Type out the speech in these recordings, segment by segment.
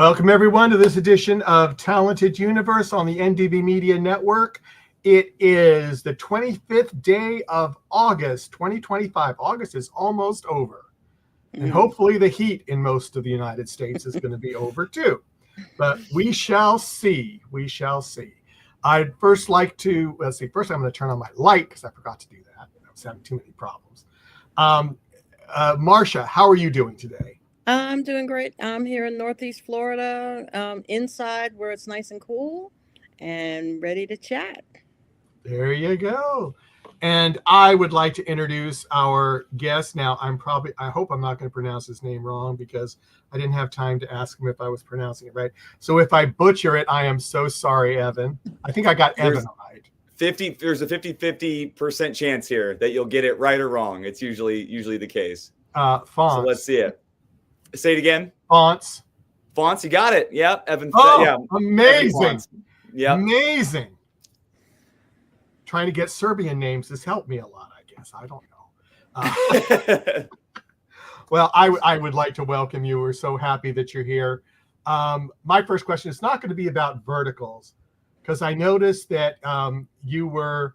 Welcome, everyone, to this edition of Talented Universe on the NDB Media Network. It is the 25th day of August, 2025. August is almost over. And hopefully the heat in most of the United States is going to be over, too. But we shall see. We shall see. I'd first like to, first I'm going to turn on my light because I forgot to do that. I was having too many problems. Marcia, how are you doing today? I'm doing great. I'm here in Northeast Florida, inside where it's nice and cool and ready to chat. There you go. And I would like to introduce our guest. Now, I hope I'm not going to pronounce his name wrong because I didn't have time to ask him if I was pronouncing it right. So if I butcher it, I am so sorry, Evan. I think I got Evan right. There's a 50% chance here that you'll get it right or wrong. It's usually the case. Faunce. So let's see it. Say it again. Faunce, you got it. Yep. Evan. Oh, yeah. amazing. Yeah. Amazing. Trying to get Serbian names has helped me a lot, I guess. I don't know. Well, I would like to welcome you. We're so happy that you're here. My first question is not going to be about verticals because I noticed that you were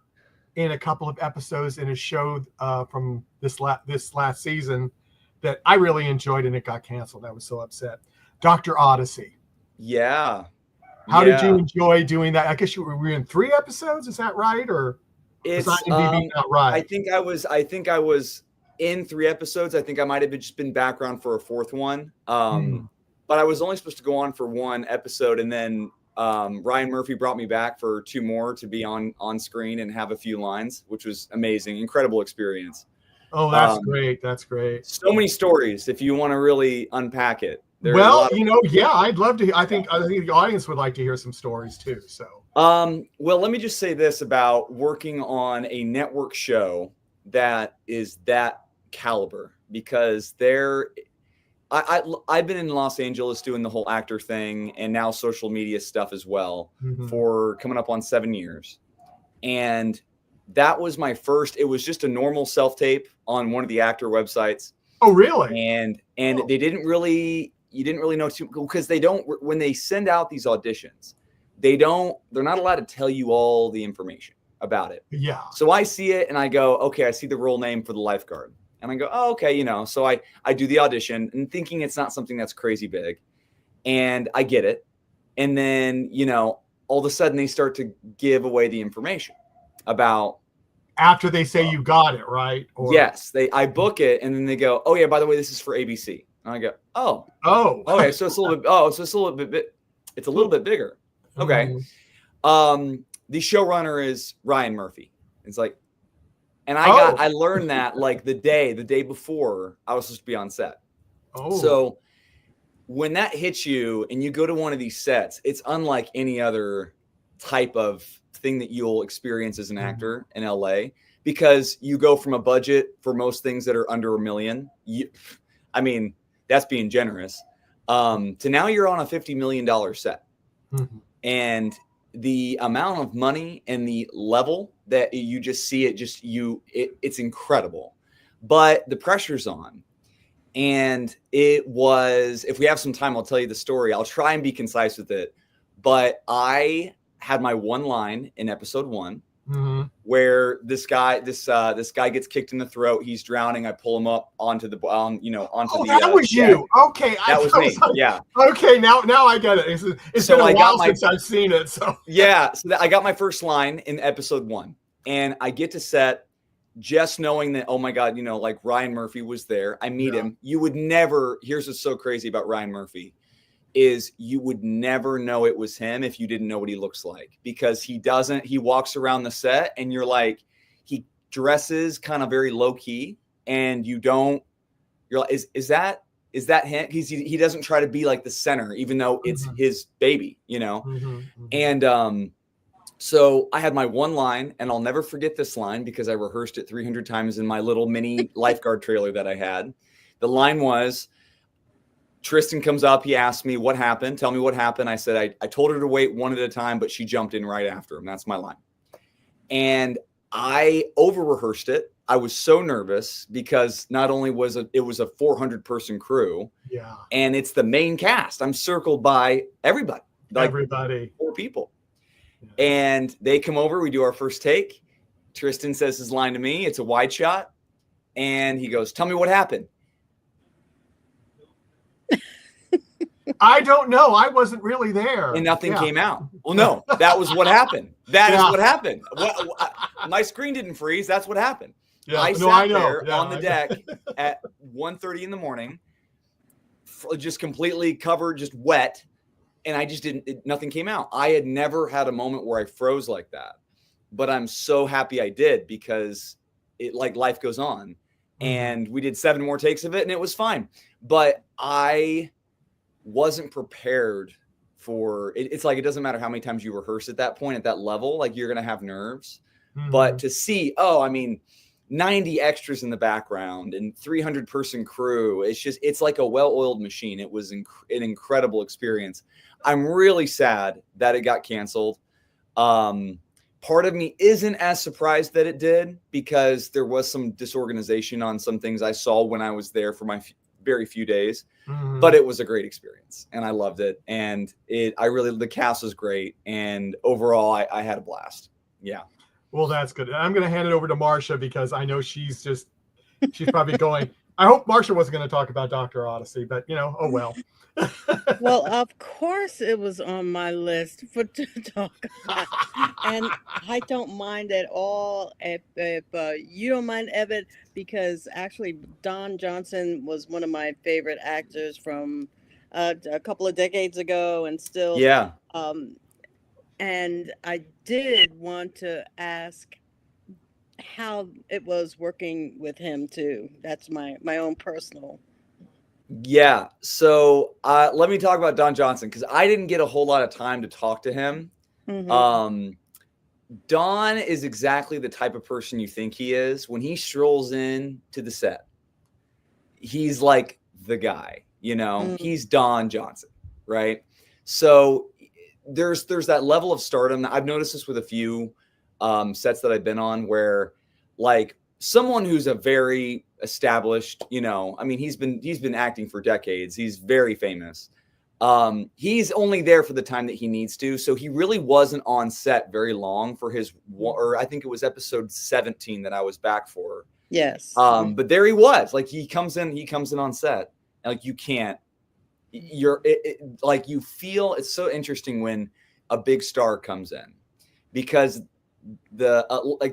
in a couple of episodes in a show from this last season that I really enjoyed and it got canceled. I was so upset. Dr. Odyssey. Yeah. How did you enjoy doing that? I guess you were in 3 episodes. Is that right? Or it's not right? I think I was in 3 episodes. I think I might have just been background for a 4th one. But I was only supposed to go on for 1 episode, and then Ryan Murphy brought me back for 2 more to be on screen and have a few lines, which was amazing, incredible experience. Oh, that's great. That's great. So many stories if you want to really unpack it. Well, I'd love to. I think the audience would like to hear some stories too. So, well, let me just say this about working on a network show that is that caliber, because I've been in Los Angeles doing the whole actor thing and now social media stuff as well for coming up on 7 years. And that was my first. It was just a normal self-tape on one of the actor websites. Oh, really? And they didn't really. You didn't really know too, because they don't, when they send out these auditions, they're not allowed to tell you all the information about it. Yeah. So I see it and I go, okay, I see the role name for the lifeguard. And I go, oh, okay, so I do the audition and thinking it's not something that's crazy big. And I get it. And then, all of a sudden they start to give away the information about. After they say you got it, right? Or... Yes. I book it and then they go, oh yeah, by the way, this is for ABC. And I go, okay, so it's a little bit bigger. Okay. The showrunner is Ryan Murphy. It's like, and I learned that like the day before I was supposed to be on set. Oh. So when that hits you and you go to one of these sets, it's unlike any other type of thing that you'll experience as an actor in LA, because you go from a budget for most things that are under $1 million. That's being generous. To now you're on a $50 million set. And the amount of money and the level that you just see it's incredible. But the pressure's on. And it was, if we have some time, I'll tell you the story. I'll try and be concise with it. But I had my one line in episode 1. Where this guy gets kicked in the throat. He's drowning. I pull him up onto the that was you. Okay, that was me. Yeah. Okay, now I get it. It's been a while since I've seen it. So yeah, I got my first line in episode 1, and I get to set just knowing that, oh my God, like Ryan Murphy was there. I meet him. You would never. Here's what's so crazy about Ryan Murphy. Is you would never know it was him if you didn't know what he looks like, because he walks around the set and you're like, he dresses kind of very low key and you're like, is that him? He doesn't try to be like the center, even though it's his baby, And so I had my one line, and I'll never forget this line because I rehearsed it 300 times in my little mini lifeguard trailer that I had. The line was, Tristan comes up. He asked me what happened. Tell me what happened. I said, I told her to wait one at a time, but she jumped in right after him. That's my line. And I over rehearsed it. I was so nervous because not only was it was a 400-person crew, and it's the main cast. I'm circled by everybody, like everybody, 4 people. And they come over, we do our first take. Tristan says his line to me. It's a wide shot. And he goes, "Tell me what happened." I don't know. I wasn't really there. And nothing came out. Well, no, that was what happened. That is what happened. My screen didn't freeze. That's what happened. Yeah. I sat there on the deck at 1:30 in the morning, just completely covered, just wet. And I just nothing came out. I had never had a moment where I froze like that, but I'm so happy I did, because it, like, life goes on. And we did 7 more takes of it and it was fine. But I wasn't prepared for it. It's like, it doesn't matter how many times you rehearse at that point, at that level, like, you're going to have nerves. But to see, 90 extras in the background and 300-person crew, it's like a well-oiled machine. It was an incredible experience. I'm really sad that it got canceled. Part of me isn't as surprised that it did, because there was some disorganization on some things I saw when I was there for my very few days. But it was a great experience and I loved it. And the cast was great. And overall, I had a blast. Yeah. Well, that's good. I'm going to hand it over to Marsha, because I know she's probably going. I hope Marsha wasn't going to talk about Dr. Odyssey, but oh well. Well, of course it was on my list to talk about, and I don't mind at all if you don't mind, Evan, because actually Don Johnson was one of my favorite actors from a couple of decades ago, and still. Yeah. And I did want to ask how it was working with him too. That's my own personal. Yeah. So let me talk about Don Johnson, because I didn't get a whole lot of time to talk to him. Don is exactly the type of person you think he is. When he strolls in to the set, he's like the guy, he's Don Johnson, right? So there's that level of stardom. I've noticed this with a few sets that I've been on, where, like, someone who's a very established, he's been acting for decades. He's very famous. He's only there for the time that he needs to. So he really wasn't on set very long for or I think it was episode 17 that I was back for. Yes. But there he was. Like, he comes in on set. Like, you can't, like, you feel, it's so interesting when a big star comes in, because the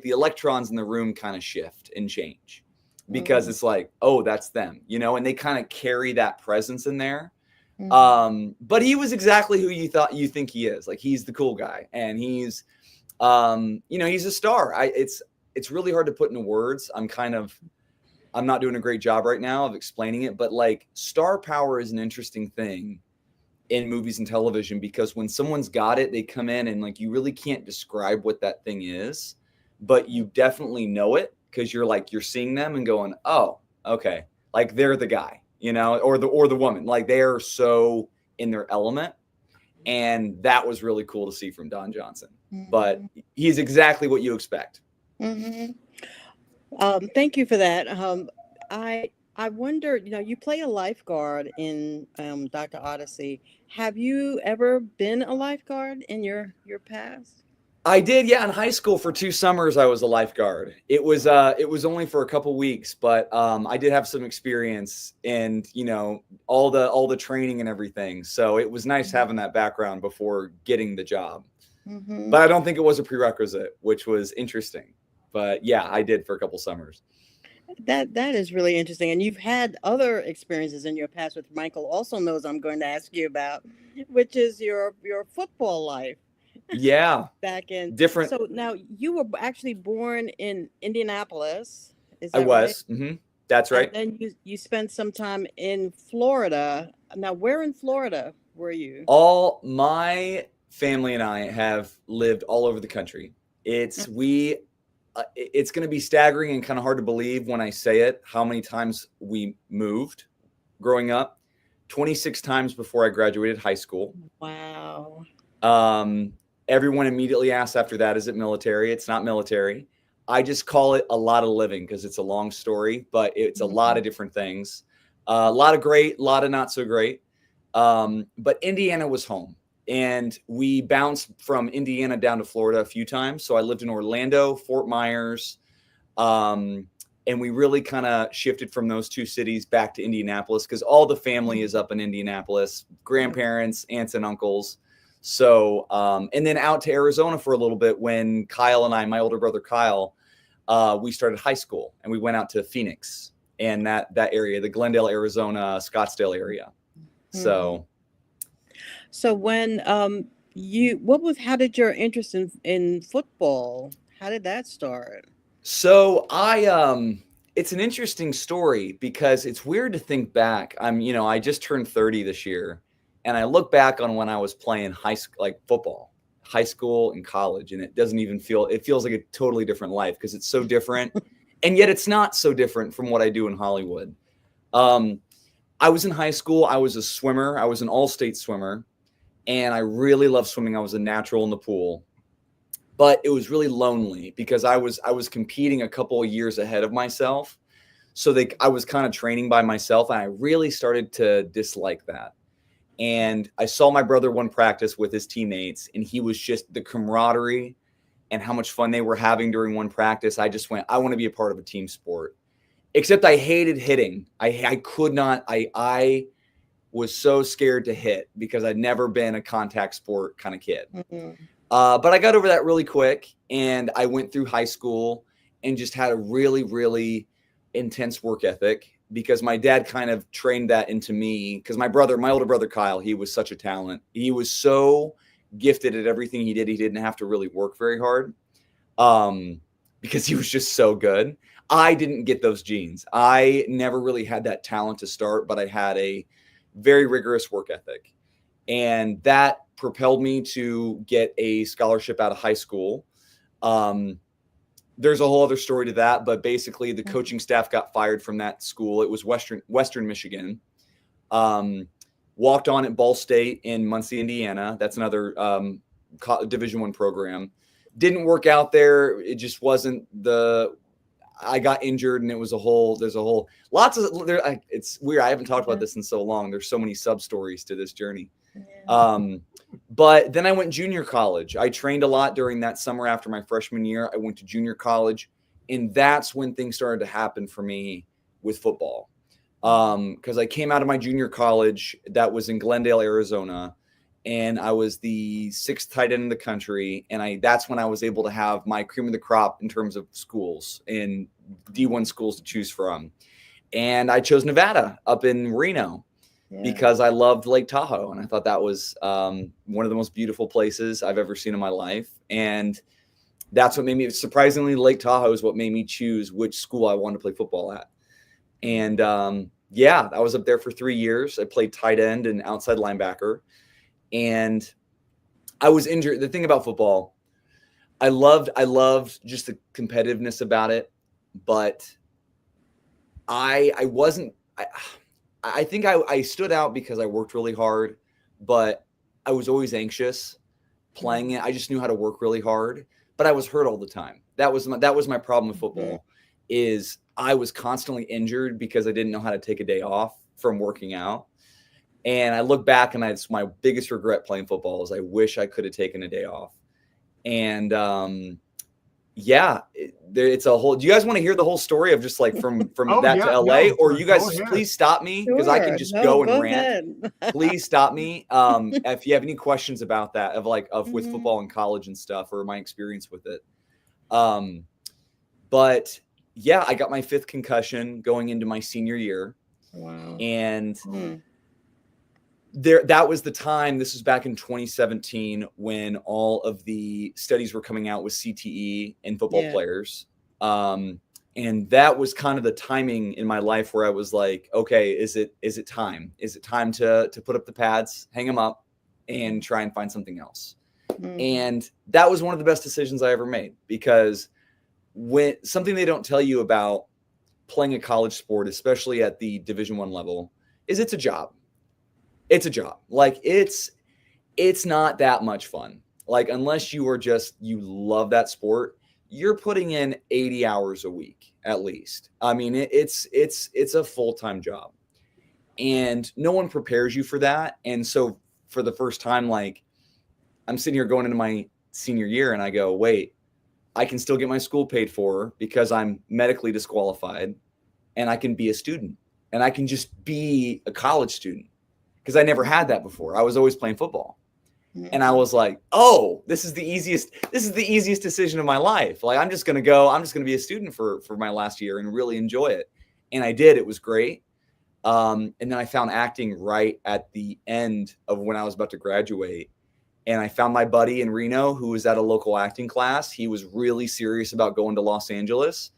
electrons in the room kind of shift and change, because it's like, oh, that's them, and they kind of carry that presence in there. But he was exactly who you think he is. Like, he's the cool guy, and he's he's a star. It's really hard to put into words. I'm not doing a great job right now of explaining it, but, like, star power is an interesting thing in movies and television, because when someone's got it, they come in and, like, you really can't describe what that thing is, but you definitely know it, because you're seeing them and going, oh, okay, like, they're the guy, or the woman, like, they are so in their element. And that was really cool to see from Don Johnson. But he's exactly what you expect. Thank you for that. I wonder, you play a lifeguard in Dr. Odyssey. Have you ever been a lifeguard in your past? I did, yeah. In high school for 2 summers, I was a lifeguard. It was only for a couple weeks, but I did have some experience, and all the training and everything. So it was nice having that background before getting the job. But I don't think it was a prerequisite, which was interesting. But yeah, I did for a couple summers. That is really interesting. And you've had other experiences in your past, which Michael also knows I'm going to ask you about, which is your football life. Yeah. Back in different. So now, you were actually born in Indianapolis. Is that I was. Right? That's right. And then you spent some time in Florida. Now, where in Florida were you? All my family and I have lived all over the country. It's going to be staggering and kind of hard to believe when I say it, how many times we moved growing up. 26 times before I graduated high school. Wow. Everyone immediately asks after that, is it military? It's not military. I just call it a lot of living because it's a long story, but it's a lot of different things. A lot of great, a lot of not so great. But Indiana was home. And we bounced from Indiana down to Florida a few times. So I lived in Orlando, Fort Myers, and we really kind of shifted from those two cities back to Indianapolis because all the family is up in Indianapolis, grandparents, aunts and uncles. So, and then out to Arizona for a little bit when Kyle and I, my older brother Kyle, we started high school and we went out to Phoenix and that area, the Glendale, Arizona, Scottsdale area. So when how did your interest in football, how did that start? So it's an interesting story because it's weird to think back. I just turned 30 this year and I look back on when I was playing football, high school and college, and it feels like a totally different life because it's so different. And yet it's not so different from what I do in Hollywood. I was in high school. I was a swimmer. I was an all-state swimmer. And I really loved swimming. I was a natural in the pool, but it was really lonely because I was competing a couple of years ahead of myself. So I was kind of training by myself and I really started to dislike that. And I saw my brother one practice with his teammates and he was just the camaraderie and how much fun they were having during one practice. I just went, I want to be a part of a team sport, except I hated hitting. I could not, I was so scared to hit because I'd never been a contact sport kind of kid. But I got over that really quick and I went through high school and just had a really, really intense work ethic because my dad kind of trained that into me because my older brother, Kyle, he was such a talent. He was so gifted at everything he did. He didn't have to really work very hard because he was just so good. I didn't get those genes. I never really had that talent to start, but I had a very rigorous work ethic. And that propelled me to get a scholarship out of high school. There's a whole other story to that, but basically the coaching staff got fired from that school. It was Western Michigan. Walked on at Ball State in Muncie, Indiana. That's another Division I program. Didn't work out there. It just wasn't I got injured and it's weird. I haven't talked about this in so long. There's so many sub stories to this journey. Yeah. But then I went junior college. I trained a lot during that summer after my freshman year. I went to junior college and that's when things started to happen for me with football. Cause I came out of my junior college that was in Glendale, Arizona. And I was the 6th tight end in the country. And that's when I was able to have my cream of the crop in terms of schools and D1 schools to choose from. And I chose Nevada up in Reno because I loved Lake Tahoe. And I thought that was one of the most beautiful places I've ever seen in my life. And that's what made me, surprisingly, Lake Tahoe is what made me choose which school I wanted to play football at. And I was up there for 3 years. I played tight end and outside linebacker. And I was injured. The thing about football, I loved just the competitiveness about it, but I think I stood out because I worked really hard, but I was always anxious playing it. I just knew how to work really hard, but I was hurt all the time. That was my problem with football is I was constantly injured because I didn't know how to take a day off from working out. And I look back and it's my biggest regret playing football is I wish I could have taken a day off. And it's a whole, do you guys want to hear the whole story of just like from to LA or you guys please stop me because I can just go and rant. Please stop me. If you have any questions about that with football in college and stuff or my experience with it. But yeah, I got my 5th concussion going into my senior year. Wow. And that was the time, this was back in 2017 when all of the studies were coming out with CTE in football players. And that was kind of the timing in my life where I was like, okay, is it time? Is it time to put up the pads, hang them up and try and find something else? And that was one of the best decisions I ever made because when something they don't tell you about playing a college sport, especially at the Division I level, is it's a job. It's a job. Like it's not that much fun. Like unless you love that sport, you're putting in 80 hours a week at least. I mean, it's a full-time job, and no one prepares you for that. And so for the first time, like, I'm sitting here going into my senior year and I go, wait, I can still get my school paid for because I'm medically disqualified, and I can be a student, and I can just be a college student, because I never had that before. I was always playing football. And I was like, oh, this is the easiest decision of my life. Like, I'm just going to be a student for my last year and really enjoy it. And I did. It was great. And then I found acting right at the end of when I was about to graduate. And I found my buddy in Reno who was at a local acting class. He was really serious about going to Los Angeles.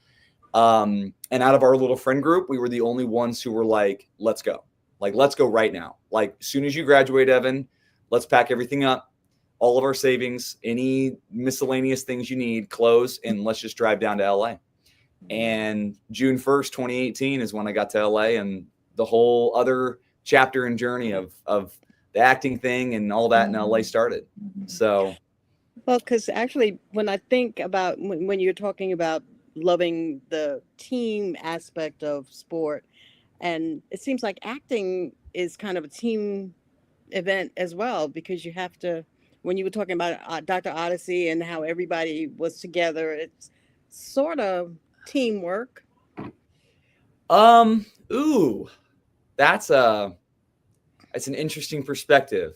And out of our little friend group, we were the only ones who were like, let's go. Like, let's go right now. Like, as soon as you graduate, Evan, let's pack everything up, all of our savings, any miscellaneous things you need, clothes, and let's just drive down to LA. And June 1st, 2018 is when I got to LA, and the whole other chapter and journey of the acting thing and all that in LA started. So, well, because actually, when I think about when you're talking about loving the team aspect of sport, and it seems like acting is kind of a team event as well, because you have to, when you were talking about Dr. Odyssey and how everybody was together, it's sort of teamwork. Ooh, that's an interesting perspective,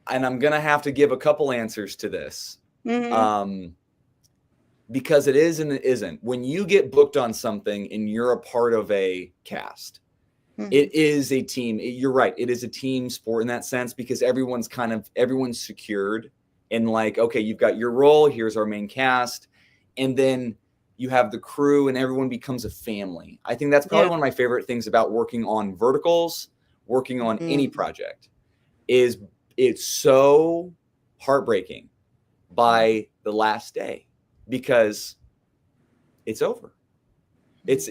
and I'm gonna have to give a couple answers to this. Because it is and it isn't. When you get booked on something and you're a part of a cast, it is a team. You're right. It is a team sport in that sense, because everyone's secured and like, okay, you've got your role. Here's our main cast. And then you have the crew, and everyone becomes a family. I think that's probably one of my favorite things about working on verticals, working on any project, is it's so heartbreaking by the last day, because it's over. It's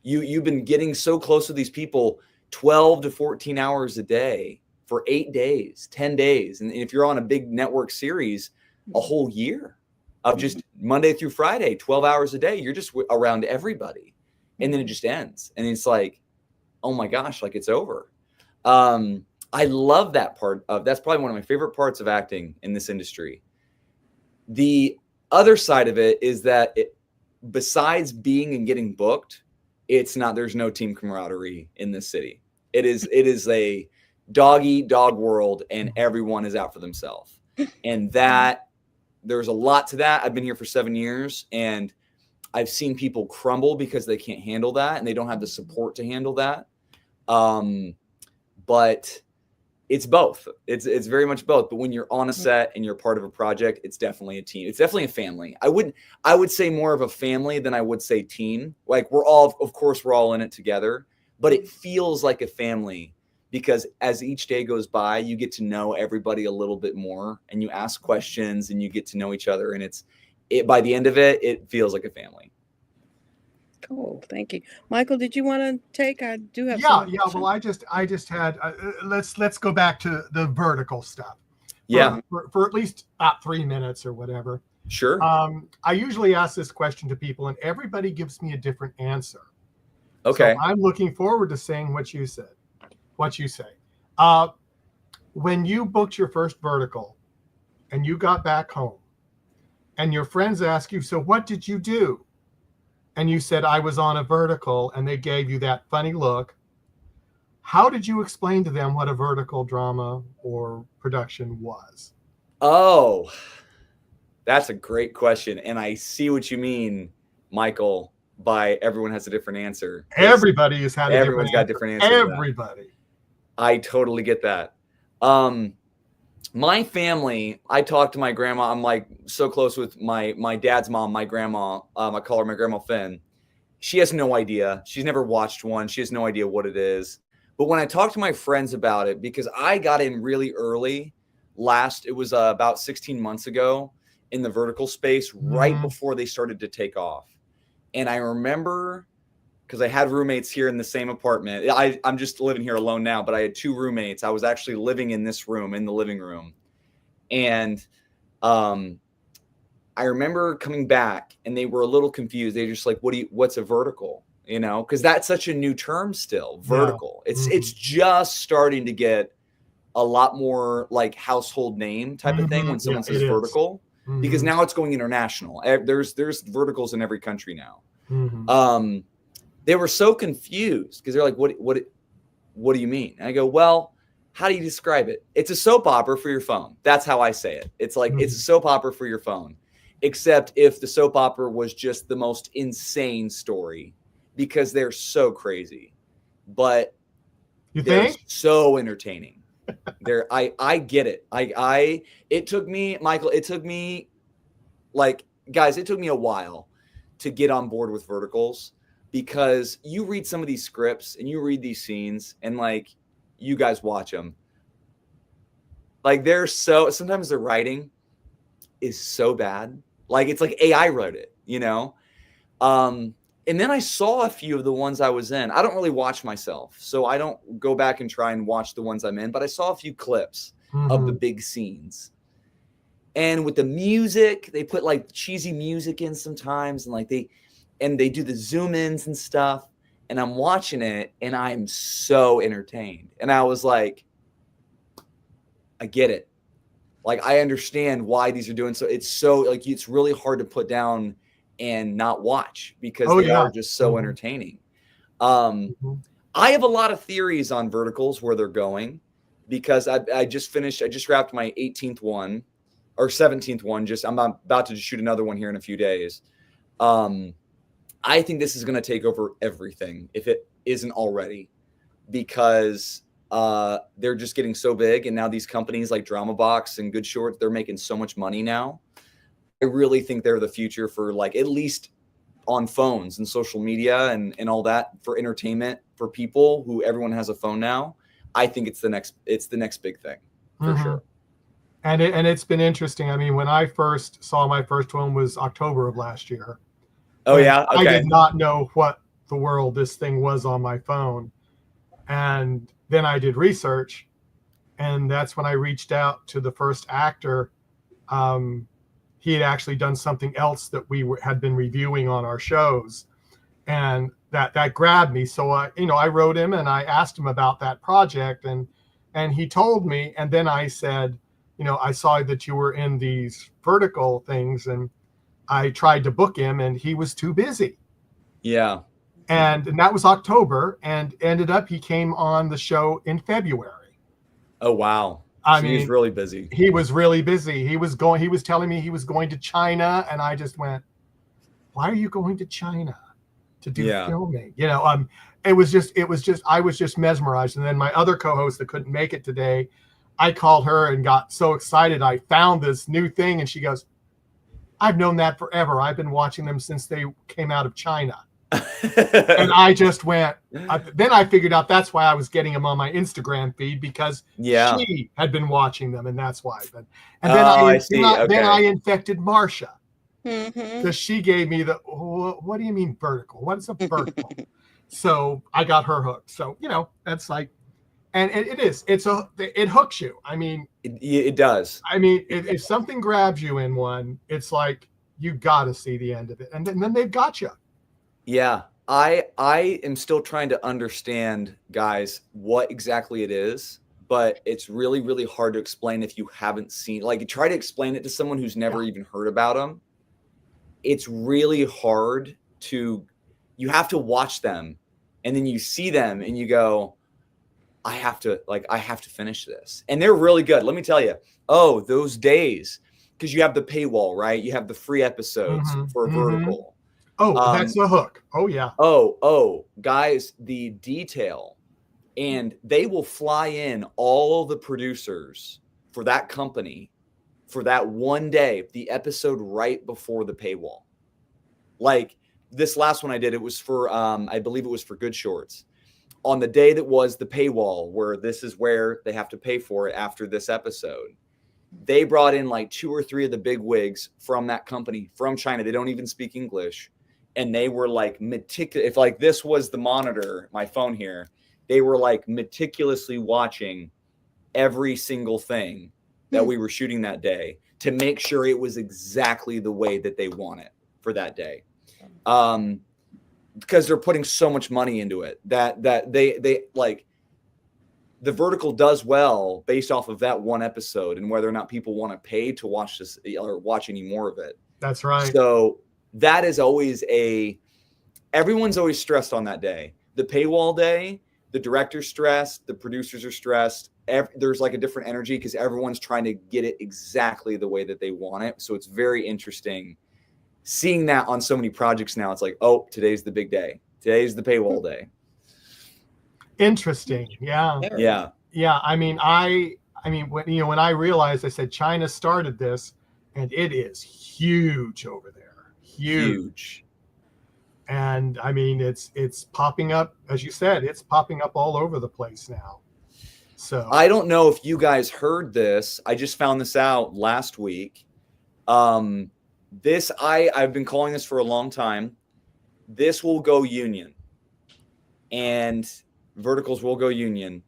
you've been getting so close to these people 12 to 14 hours a day for 8 days, 10 days. And if you're on a big network series, a whole year of just Monday through Friday, 12 hours a day, you're just around everybody. And then it just ends. And it's like, oh my gosh, like, it's over. I love that part that's probably one of my favorite parts of acting in this industry. The other side of it is that besides being and getting booked, there's no team camaraderie in this city. It is a dog eat dog world, and everyone is out for themselves. And that there's a lot to that. I've been here for 7 years, and I've seen people crumble because they can't handle that, and they don't have the support to handle that. But it's both. It's very much both. But when you're on a set and you're part of a project, it's definitely a team. It's definitely a family. I would say more of a family than I would say team. Like, we're all in it together, but it feels like a family, because as each day goes by, you get to know everybody a little bit more, and you ask questions and you get to know each other. And by the end of it, it feels like a family. Cool. Thank you. Michael, did you want to take? I do have Well, I just had let's go back to the vertical stuff. For at least about 3 minutes or whatever. Sure. I usually ask this question to people, and everybody gives me a different answer. Okay. So I'm looking forward to saying what you say. When you booked your first vertical and you got back home, and your friends ask you, so what did you do? And you said, I was on a vertical, and they gave you that funny look. How did you explain to them what a vertical drama or production was? Oh, that's a great question. And I see what you mean, Michael, by everyone has a different answer. Everybody's got a different answer. Everybody. I totally get that. My family, I talk to my grandma. I'm like so close with my dad's mom, my grandma. I call her my grandma Finn. She has no idea. She's never watched one. She has no idea what it is. But when I talk to my friends about it, because I got in really early it was about 16 months ago in the vertical space, right before they started to take off. And I remember, because I had roommates here in the same apartment. I'm just living here alone now, but I had 2 roommates. I was actually living in this room, in the living room. And I I remember coming back and they were a little confused. They just like, what's a vertical? You know, because that's such a new term still, vertical. Yeah. It's just starting to get a lot more like household name type of thing when someone says vertical, because now it's going international. There's verticals in every country now. They were so confused because they're like, what do you mean? And I go, well, how do you describe it? It's a soap opera for your phone. That's how I say it. It's like, it's a soap opera for your phone, except if the soap opera was just the most insane story, because they're so crazy, but they're so entertaining. I get it. It took me, Michael, like, guys, it took me a while to get on board with verticals, because you read some of these scripts and you read these scenes and like, you guys watch them. Like sometimes the writing is so bad. Like it's like AI wrote it, you know? And then I saw a few of the ones I was in. I don't really watch myself, so I don't go back and try and watch the ones I'm in, but I saw a few clips of the big scenes. And with the music, they put like cheesy music in sometimes, and like they do the zoom ins and stuff. And I'm watching it and I'm so entertained. And I was like, I get it. Like, I understand why these are doing so. It's so like, it's really hard to put down and not watch, because they are just so entertaining. I have a lot of theories on verticals, where they're going, because I just wrapped my 18th one or 17th one. I'm about to shoot another one here in a few days. I think this is going to take over everything, if it isn't already, because they're just getting so big. And now these companies like Drama Box and Good Shorts, they're making so much money now. I really think they're the future for, like, at least on phones and social media and all that, for entertainment for people who everyone has a phone now. I think it's the next big thing for sure. And it's been interesting. I mean, when I first saw my first one was October of last year. Oh yeah. Okay. I did not know what the world this thing was on my phone. And then I did research, and that's when I reached out to the first actor. He had actually done something else that we had been reviewing on our shows, and that grabbed me. So I wrote him and I asked him about that project, and he told me. And then I said, I saw that you were in these vertical things, and I tried to book him and he was too busy. Yeah. And that was October, and ended up he came on the show in February. Oh, wow. I mean, he's really busy. He was really busy. He was telling me he was going to China, and I just went, why are you going to China to do filming? It was just, I was just mesmerized. And then my other co-host that couldn't make it today, I called her and got so excited. I found this new thing, and she goes, I've known that forever. I've been watching them since they came out of China. And I just went, then I figured out that's why I was getting them on my Instagram feed, because she had been watching them, and that's why. And then then I infected Marsha, because she gave me what do you mean vertical? What is a vertical? So I got her hooked. So, that's like, and it hooks you. I mean, it does. I mean, if something grabs you in one, it's like, you got to see the end of it. And then they've got you. Yeah. I am still trying to understand, guys, what exactly it is, but it's really, really hard to explain if you haven't seen, like, try to explain it to someone who's never even heard about them. It's really hard you have to watch them, and then you see them and you go, I have to finish this. And they're really good. Let me tell you, those days, because you have the paywall, right? You have the free episodes for a vertical. That's a hook. Oh, yeah. Guys, the detail, and they will fly in all the producers for that company for that one day, the episode right before the paywall. Like this last one I did, it was for, I believe it was for Good Shorts. On the day that was the paywall, where this is where they have to pay for it after this episode, they brought in like 2 or 3 of the big wigs from that company from China. They don't even speak English. And they were like meticulous. If like this was the monitor, my phone here, they were like meticulously watching every single thing that we were shooting that day to make sure it was exactly the way that they want it for that day. Because they're putting so much money into it that they like, the vertical does well based off of that one episode and whether or not people want to pay to watch this or watch any more of it. That's right. So that is always everyone's always stressed on that day. The paywall day, the director's stressed, the producers are stressed. There's like a different energy because everyone's trying to get it exactly the way that they want it. So it's very interesting seeing that on so many projects now. It's like, oh, today's the big day. Today's the paywall day. Interesting. Yeah. Yeah. Yeah. I mean, when I realized, I said, China started this and it is huge over there. Huge. And I mean, it's popping up, as you said, it's popping up all over the place now. So I don't know if you guys heard this. I just found this out last week. I've been calling this for a long time. This will go union, and verticals will go union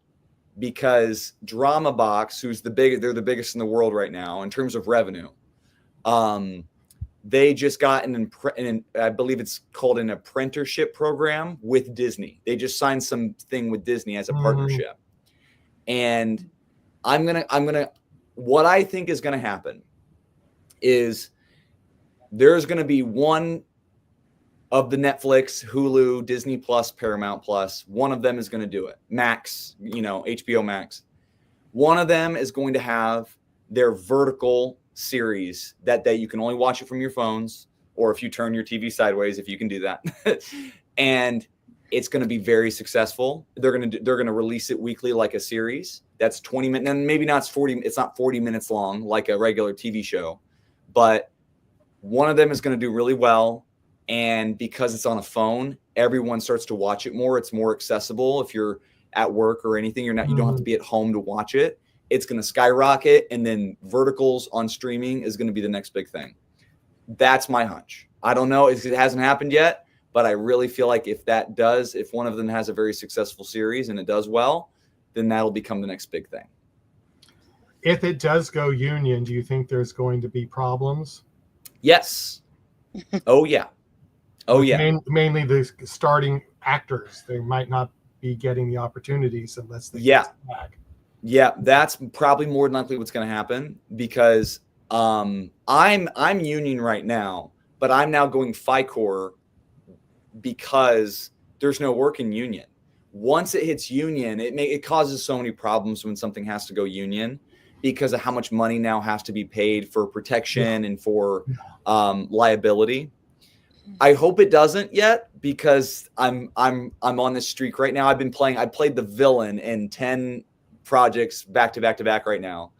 because Drama Box, they're the biggest in the world right now in terms of revenue. They just got I believe it's called an apprenticeship program with Disney. They just signed something with Disney as a partnership. And what I think is going to happen is there's going to be one of the Netflix, Hulu, Disney Plus, Paramount Plus. One of them is going to do it. Max, HBO Max. One of them is going to have their vertical series that you can only watch it from your phones, or if you turn your TV sideways, if you can do that. And it's going to be very successful. They're going to release it weekly like a series. That's 20 minutes, and maybe not 40. It's not 40 minutes long like a regular TV show, but one of them is going to do really well. And because it's on a phone, everyone starts to watch it more. It's more accessible. If you're at work or anything, you don't have to be at home to watch it. It's going to skyrocket. And then verticals on streaming is going to be the next big thing. That's my hunch. I don't know. It hasn't happened yet, but I really feel like if one of them has a very successful series and it does well, then that'll become the next big thing. If it does go union, do you think there's going to be problems? Yes. Oh, yeah. Oh, yeah. Mainly the starting actors. They might not be getting the opportunities unless they get back. Yeah, that's probably more than likely what's going to happen because I'm union right now, but I'm now going FICOR because there's no work in union. Once it hits union, it causes so many problems when something has to go union because of how much money now has to be paid for protection and for liability. I hope it doesn't yet because I'm on this streak right now. I played the villain in 10 projects back to back right now.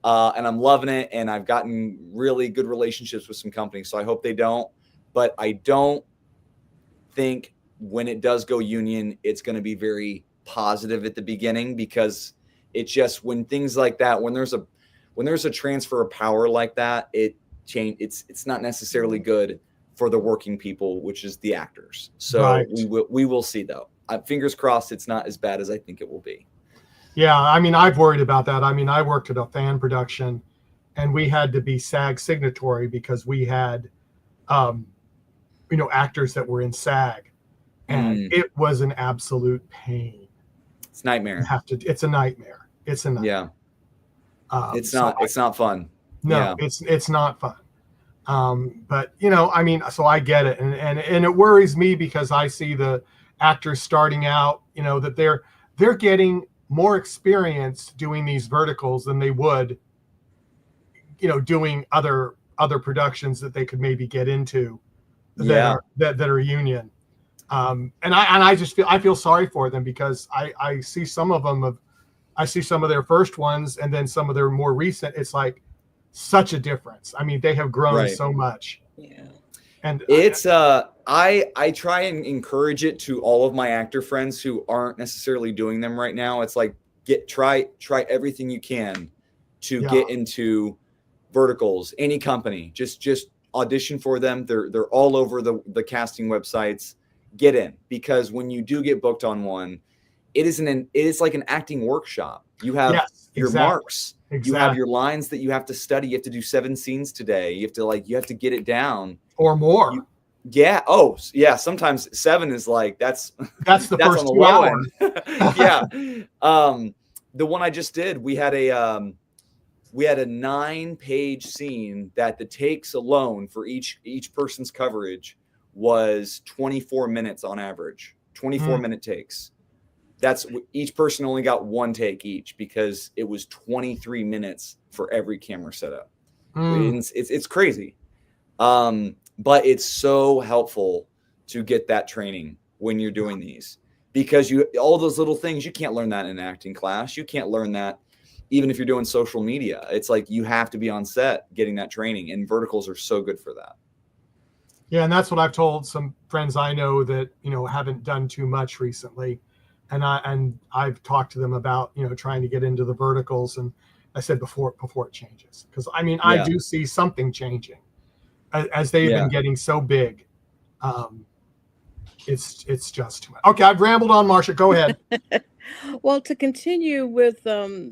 And I'm loving it. And I've gotten really good relationships with some companies. So I hope they don't, but I don't think when it does go union, it's going to be very positive at the beginning because it's just when things like that, when there's a transfer of power like that, it's not necessarily good for the working people, which is the actors. So right. we will see though. Fingers crossed it's not as bad as I think it will be. Yeah, I mean, I've worried about that. I mean, I worked at a fan production and we had to be SAG signatory because we had, actors that were in SAG and it was an absolute pain. It's a nightmare. It's a nightmare. It's a nightmare. Yeah. It's not fun. No, yeah. It's not fun. But so I get it. And it worries me because I see the actors starting out, that they're getting more experience doing these verticals than they would, doing other productions that they could maybe get into that are union. And I feel sorry for them because I see some of them I see some of their first ones and then some of their more recent. It's like such a difference. I mean, they have grown so much. Yeah. And it's I try and encourage it to all of my actor friends who aren't necessarily doing them right now. It's like try everything you can to get into verticals, any company. Just audition for them. They're all over the casting websites. Get in, because when you do get booked on one, it is like an acting workshop. You have your exactly. marks. You have your lines that you have to study. You have to do 7 scenes today. You have to get it down or more. Sometimes 7 is like, that's the that's first on the 2 low hours. end. Yeah. The one I just did, we had a 9-page scene that the takes alone for each person's coverage was 24 minutes on average. 24-minute takes. That's each person only got 1 take each because it was 23 minutes for every camera setup. It's crazy. But it's so helpful to get that training when you're doing these, because all those little things, you can't learn that in an acting class. You can't learn that even if you're doing social media. It's like you have to be on set getting that training, and verticals are so good for that. Yeah, and that's what I've told some friends I know that, haven't done too much recently. And I've talked to them about, trying to get into the verticals. And I said before it changes, because I do see something changing as they've been getting so big. It's just too much. Okay, I've rambled on, Marcia. Go ahead. Well, to continue with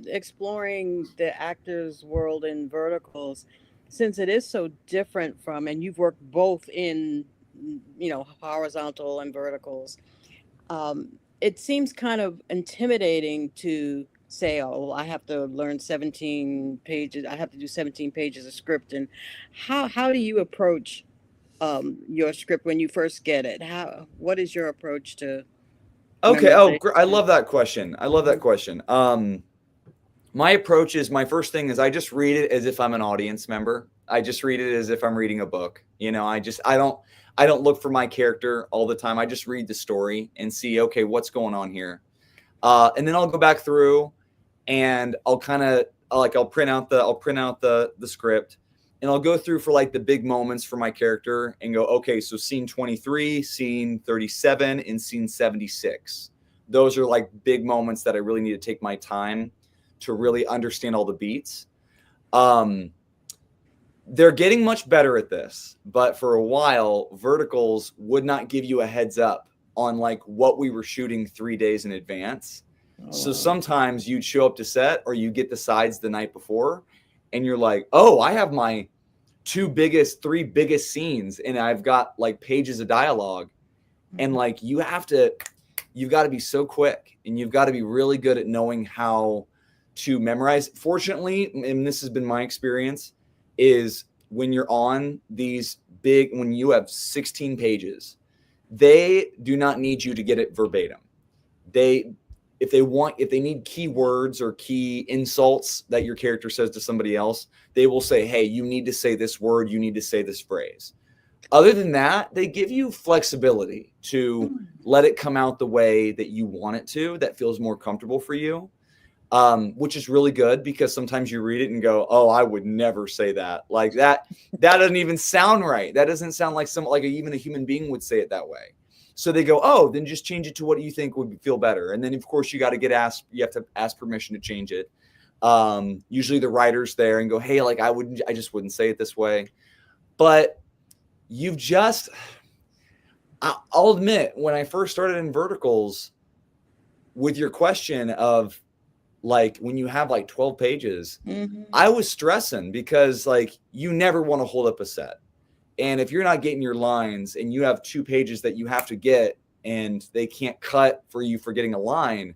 exploring the actors' world in verticals, since it is so different from, and you've worked both in, horizontal and verticals, it seems kind of intimidating to say, oh, I have to learn 17 pages. I have to do 17 pages of script. And how do you approach your script when you first get it? What is your approach to Okay. Oh, memorization? I love that question. My approach is, my first thing is I just read it as if I'm an audience member. I just read it as if I'm reading a book. I don't look for my character all the time. I just read the story and see, okay, what's going on here. And then I'll go back through and I'll print out the script, and I'll go through for like the big moments for my character and go, okay, so scene 23, scene 37, and scene 76. Those are like big moments that I really need to take my time to really understand all the beats. They're getting much better at this, but for a while, verticals would not give you a heads up on like what we were shooting 3 days in advance. So sometimes you'd show up to set, or you get the sides the night before, and you're like, oh, I have my 3 biggest scenes, and I've got like pages of dialogue. And like, you've got to be so quick, and you've got to be really good at knowing how to memorize. Fortunately, and this has been my experience, is when you're on these when you have 16 pages, they do not need you to get it verbatim. If they need keywords or key insults that your character says to somebody else, they will say, hey, you need to say this word, you need to say this phrase. Other than that, they give you flexibility to let it come out the way that you want it to, that feels more comfortable for you. Which is really good, because sometimes you read it and go, oh, I would never say that. Like that doesn't even sound right. That doesn't sound like even a human being would say it that way. So they go, oh, then just change it to what you think would feel better. And then of course you have to ask permission to change it. Usually the writer's there and go, hey, like I just wouldn't say it this way. But I'll admit, when I first started in verticals, with your question of like, when you have like 12 pages, I was stressing, because like, you never want to hold up a set. And if you're not getting your lines and you have 2 pages that you have to get, and they can't cut for you for getting a line,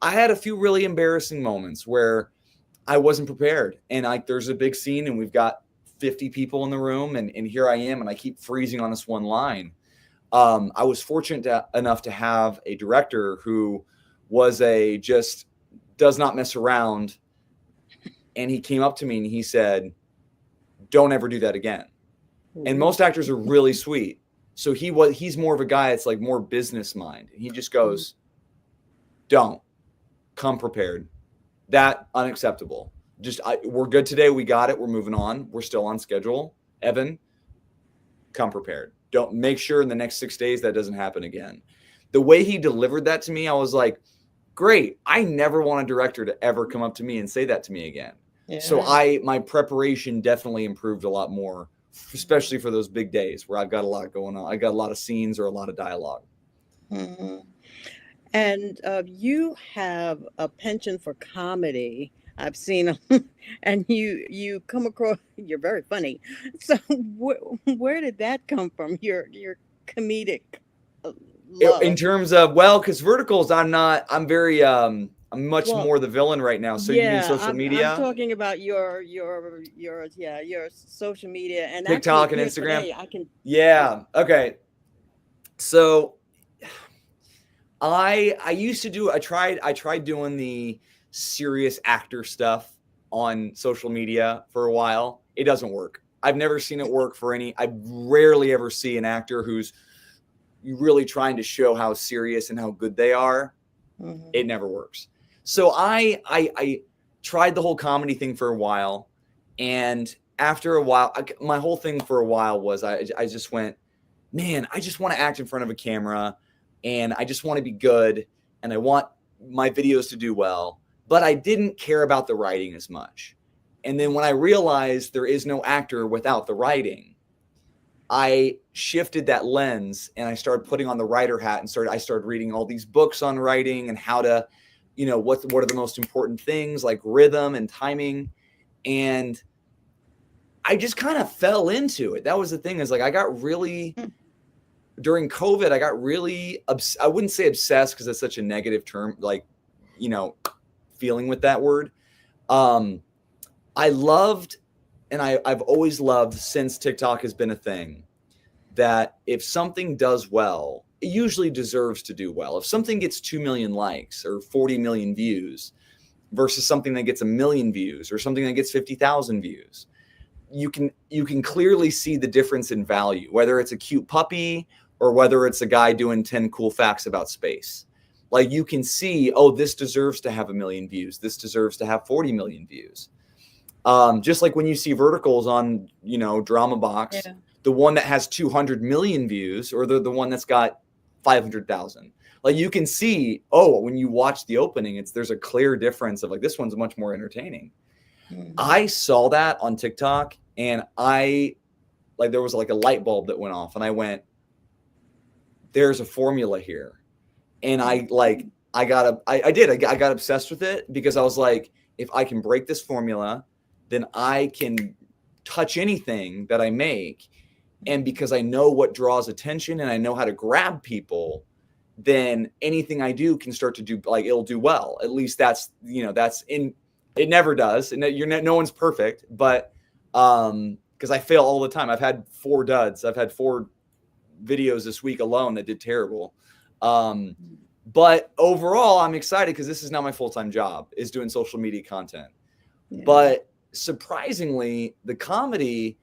I had a few really embarrassing moments where I wasn't prepared. And like, there's a big scene and we've got 50 people in the room, and here I am, and I keep freezing on this one line. I was fortunate enough to have a director who was just does not mess around. And he came up to me and he said, don't ever do that again. And most actors are really sweet. So he's more of a guy that's like more business mind. And he just goes, don't come prepared. That unacceptable. We're good today. We got it. We're moving on. We're still on schedule. Evan, come prepared. Don't make sure in the next 6 days that doesn't happen again. The way he delivered that to me, I was like, great. I never want a director to ever come up to me and say that to me again. Yeah. So my preparation definitely improved a lot more, especially for those big days where I've got a lot going on. I got a lot of scenes or a lot of dialogue. And you have a penchant for comedy. I've seen them, and you come across. You're very funny. So where did that come from? Your comedic In love. terms of, because verticals, I'm very, I'm much Well, more the villain right now. So you mean yeah, social I'm media, talking about your social media, and actually TikTok and here Instagram? today I can. Yeah. Okay. So I used to do, I tried doing the serious actor stuff on social media for a while. It doesn't work. I've never seen it work for any. I rarely ever see an actor who's really trying to show how serious and how good they are. Mhm. It never works. So I tried the whole comedy thing for a while, and after a while, my whole thing for a while was I just went, man, I just want to act in front of a camera, and I just want to be good, and I want my videos to do well, but I didn't care about the writing as much. And then when I realized there is no actor without the writing, I shifted that lens and I started putting on the writer hat and I started reading all these books on writing and how to, what are the most important things like rhythm and timing. And I just kind of fell into it. That was the thing, is like, I got really, during COVID, I got really, I wouldn't say obsessed because it's such a negative term, like, feeling with that word. I loved, and I've always loved since TikTok has been a thing, that if something does well, it usually deserves to do well. If something gets 2 million likes or 40 million views versus something that gets 1 million views or something that gets 50,000 views, you can clearly see the difference in value, whether it's a cute puppy or whether it's a guy doing 10 cool facts about space. Like, you can see, oh, this deserves to have 1 million views. This deserves to have 40 million views. Just like when you see verticals on, Drama Box, Yeah. the one that has 200 million views or the one that's got 500,000. Like, you can see, oh, when you watch the opening, there's a clear difference of like, this one's much more entertaining. Mhm. I saw that on TikTok, and there was like a light bulb that went off, and I went, there's a formula here. And I got obsessed with it because I was like, if I can break this formula, then I can touch anything that I make. And because I know what draws attention and I know how to grab people, then anything I do can start to do, like, it'll do well. At least that's it never does. And no one's perfect, but because I fail all the time. I've had 4 duds. I've had 4 videos this week alone that did terrible. But overall, I'm excited because this is now my full-time job, is doing social media content. Yeah. But surprisingly, the comedy,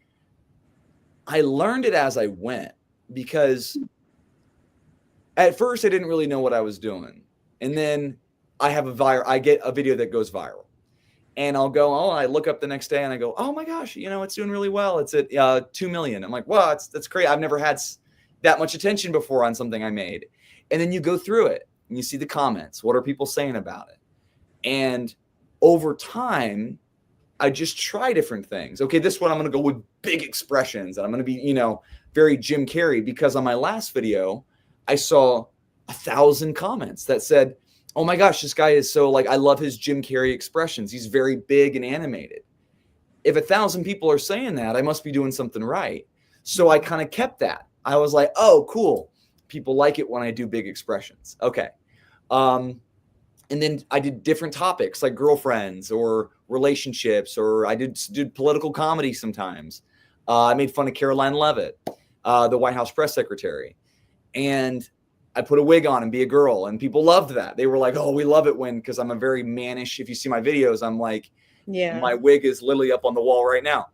I learned it as I went, because at first I didn't really know what I was doing. And then I get a video that goes viral, and I look up the next day and I go, oh my gosh, it's doing really well. It's at 2 million. I'm like, wow, that's great. I've never had that much attention before on something I made. And then you go through it and you see the comments. What are people saying about it? And over time, I just try different things. Okay, this one I'm going to go with big expressions, and I'm going to be, very Jim Carrey, because on my last video, I saw 1,000 comments that said, oh my gosh, this guy is so, like, I love his Jim Carrey expressions. He's very big and animated. If 1,000 people are saying that, I must be doing something right. So I kind of kept that. I was like, oh, cool. People like it when I do big expressions. Okay. And then I did different topics like girlfriends or relationships, or I did political comedy sometimes. I made fun of Caroline Leavitt, the White House press secretary. And I put a wig on and be a girl, and people loved that. They were like, oh, we love it because I'm a very mannish. If you see my videos, I'm like, Yeah. my wig is literally up on the wall right now.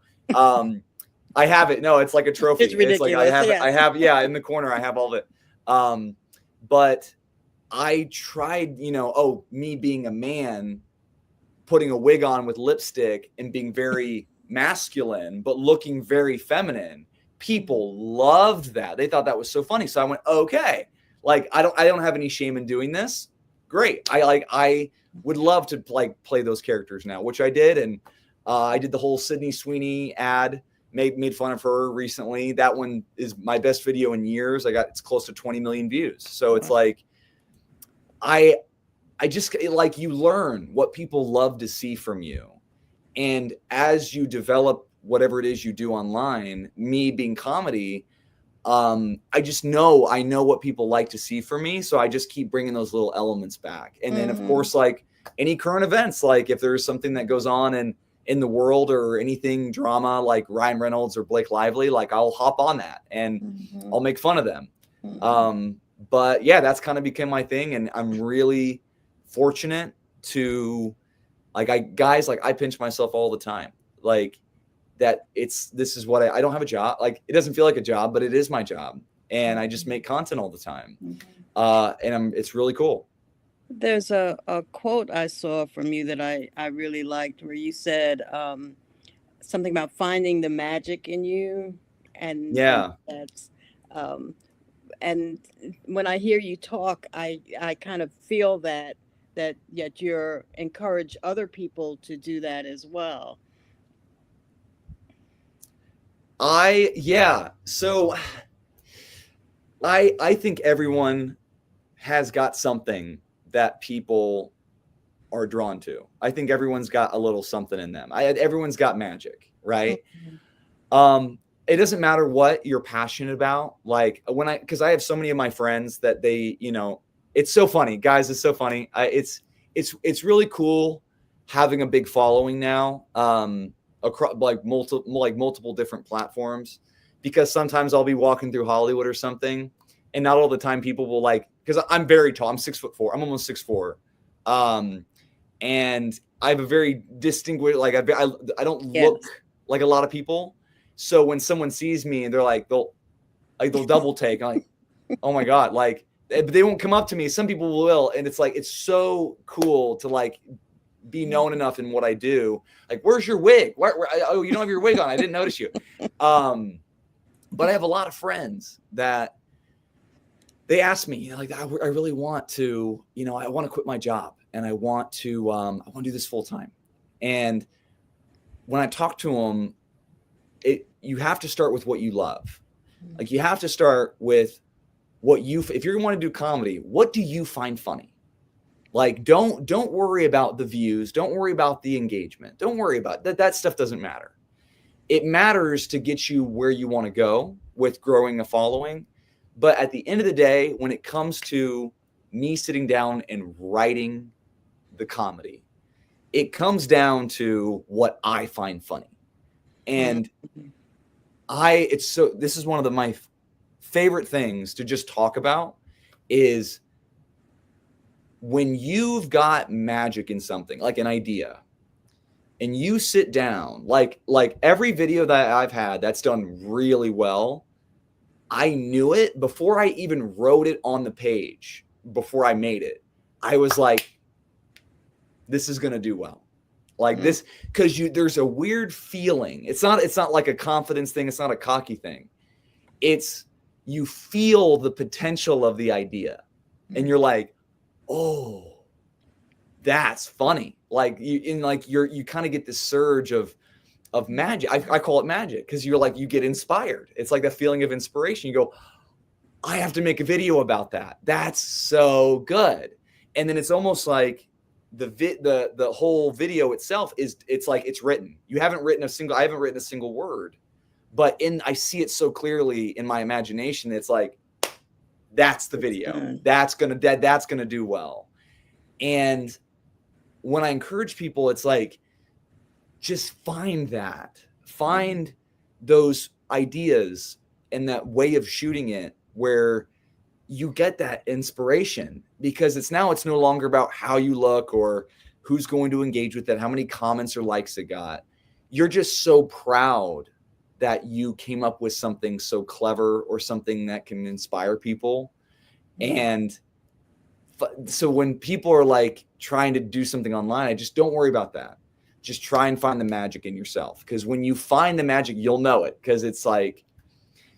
I have it. No, it's like a trophy. It's ridiculous. It's like in the corner, I have all of it. But I tried, me being a man, putting a wig on with lipstick and being very masculine, but looking very feminine. People loved that. They thought that was so funny. So I went, okay, like, I don't have any shame in doing this. Great. I would love to play those characters now, which I did. And I did the whole Sydney Sweeney ad, made fun of her recently. That one is my best video in years. It's close to 20 million views. So it's like, I just like, you learn what people love to see from you. And as you develop whatever it is you do online, me being comedy, I know what people like to see from me. So I just keep bringing those little elements back. And then of course, like any current events, like if there's something that goes on in the world or anything drama, like Ryan Reynolds or Blake Lively, like I'll hop on that and I'll make fun of them. But yeah, that's kind of become my thing. And I'm really fortunate to, like, I pinch myself all the time. Like that this is what I don't have a job. Like it doesn't feel like a job, but it is my job. And I just make content all the time. And it's really cool. There's a quote I saw from you that I really liked, where you said something about finding the magic in you. And that's, and when I hear you talk, I kind of feel that yet you're encourage other people to do that as well. So I think everyone has got something that people are drawn to. I think everyone's got a little something in them. Everyone's got magic, right? It doesn't matter what you're passionate about. Like because I have so many of my friends that they, it's so funny, guys. It's so funny. It's really cool having a big following now, across like multiple different platforms, because sometimes I'll be walking through Hollywood or something, and not all the time people will because I'm very tall. I'm 6'4". I'm almost 6'4". And I have a very distinguished, like I don't look like a lot of people. So when someone sees me and they'll double take, I'm like, oh my God, like, but they won't come up to me. Some people will. And it's like, it's so cool to be known enough in what I do. Like, where's your wig? Oh, you don't have your wig on. I didn't notice you. But I have a lot of friends that they ask me, I really want to, I want to quit my job and I want to do this full time. And when I talk to them, you have to start with what you love. Like, you have to start with if you want to do comedy, what do you find funny? Like, don't worry about the views. Don't worry about the engagement. Don't worry about that. That stuff doesn't matter. It matters to get you where you want to go with growing a following. But at the end of the day, when it comes to me sitting down and writing the comedy, it comes down to what I find funny. And this is one of my favorite things to just talk about is when you've got magic in something, like an idea, and you sit down, like every video that I've had that's done really well, I knew it before I even wrote it on the page, before I made it. I was like, this is going to do well. Like this, because there's a weird feeling. It's not like a confidence thing. It's not a cocky thing. It's, you feel the potential of the idea and you're like, oh, that's funny. Like you kind of get this surge of magic. I call it magic because you get inspired. It's like that feeling of inspiration. You go, I have to make a video about that. That's so good. And then it's almost like the whole video itself it's like it's written. I haven't written a single word, but I see it so clearly in my imagination. It's like, that's the video. That's gonna do well. And when I encourage people, it's like, just find those ideas and that way of shooting it where you get that inspiration, because it's no longer about how you look or who's going to engage with it, how many comments or likes it got. You're just so proud that you came up with something so clever or something that can inspire people. And so when people are like trying to do something online, I just don't worry about that. Just try and find the magic in yourself. Because when you find the magic, you'll know it. Because it's like,